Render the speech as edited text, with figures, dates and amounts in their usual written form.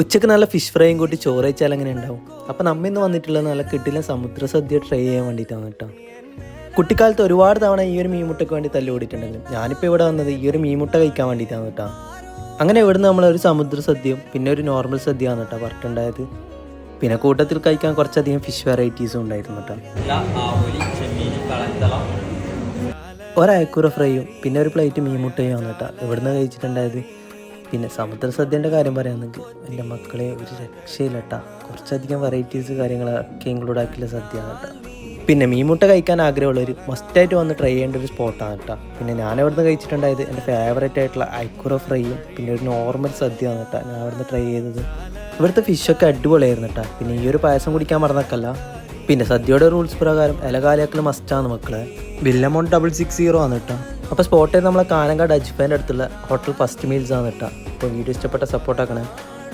ഉച്ചക്ക് നല്ല ഫിഷ് ഫ്രൈയും കൂട്ടി ചോറ് വെച്ചാൽ അങ്ങനെ ഉണ്ടാവും. അപ്പോൾ നമ്മ ഇന്ന് വന്നിട്ടുള്ളത് നല്ല കിട്ടില്ല സമുദ്ര സദ്യ ട്രൈ ചെയ്യാൻ വേണ്ടിയിട്ടാണ് കേട്ടോ. കുട്ടിക്കാലത്ത് ഒരുപാട് തവണ ഈ ഒരു മീൻമുട്ടയ്ക്ക് വേണ്ടി തല്ലി ഓടിയിട്ടുണ്ടെങ്കിലും ഞാനിപ്പോൾ ഇവിടെ വന്നത് ഈ ഒരു മീൻമുട്ട കഴിക്കാൻ വേണ്ടിയിട്ടാണ് കേട്ടോ. അങ്ങനെ ഇവിടുന്ന് നമ്മളൊരു സമുദ്ര സദ്യയും പിന്നെ ഒരു നോർമൽ സദ്യയാണ് കേട്ടോ പറഞ്ഞിട്ടുണ്ടായത്. പിന്നെ കൂട്ടത്തിൽ കഴിക്കാൻ കുറച്ചധികം ഫിഷ് വെറൈറ്റീസും ഉണ്ടായിരുന്നു കേട്ടോ. ഒരയക്കൂറ ഫ്രൈയും പിന്നെ ഒരു പ്ലേറ്റ് മീൻമുട്ടയും ആണ് കേട്ടോ ഇവിടുന്ന് കഴിച്ചിട്ടുണ്ടായത്. പിന്നെ സമുദ്ര സദ്യൻ്റെ കാര്യം പറയുകയാണെങ്കിൽ എൻ്റെ മക്കളെ ഒരു രക്ഷയില്ല കേട്ടോ. കുറച്ചധികം വെറൈറ്റീസ് കാര്യങ്ങളൊക്കെ ഇൻക്ലൂഡ് ആക്കിയുള്ള സദ്യയാണ് കേട്ടോ. പിന്നെ മീൻമുട്ട കഴിക്കാൻ ആഗ്രഹമുള്ളവർ മസ്റ്റായിട്ട് വന്ന് ട്രൈ ചെയ്യേണ്ട ഒരു സ്പോട്ടാണ് കേട്ടോ. പിന്നെ ഞാൻ ഇവിടുന്ന് കഴിച്ചിട്ടുണ്ടായത് എൻ്റെ ഫേവറേറ്റ് ആയിട്ടുള്ള അയക്കൂറ ഫ്രൈയും പിന്നെ ഒരു നോർമൽ സദ്യയാണ് കേട്ടോ ഞാൻ ഇവിടുന്ന് ട്രൈ ചെയ്തത്. ഇവിടുത്തെ ഫിഷൊക്കെ അടിപൊളിയായിരുന്നു കേട്ടോ. പിന്നെ ഈ ഒരു പായസം കുടിക്കാൻ മറന്നേക്കല്ല. പിന്നെ സദ്യയുടെ റൂൾസ് പ്രകാരം ഇലകാലിയാക്കൽ മസ്റ്റാണ് മക്കളെ. ബിൽ എമൗണ്ട് 660 ആണ് കേട്ടോ. അപ്പോൾ സ്പോട്ടിൽ നമ്മളെ കാനങ്കാട് അജ്ഫേൻ്റെ അടുത്തുള്ള ഹോട്ടൽ ഫസ്റ്റ് മീൽസ് ആണ് കേട്ടോ. അപ്പോൾ വീഡിയോ ഇഷ്ടപ്പെട്ട സപ്പോർട്ടാക്കണേ.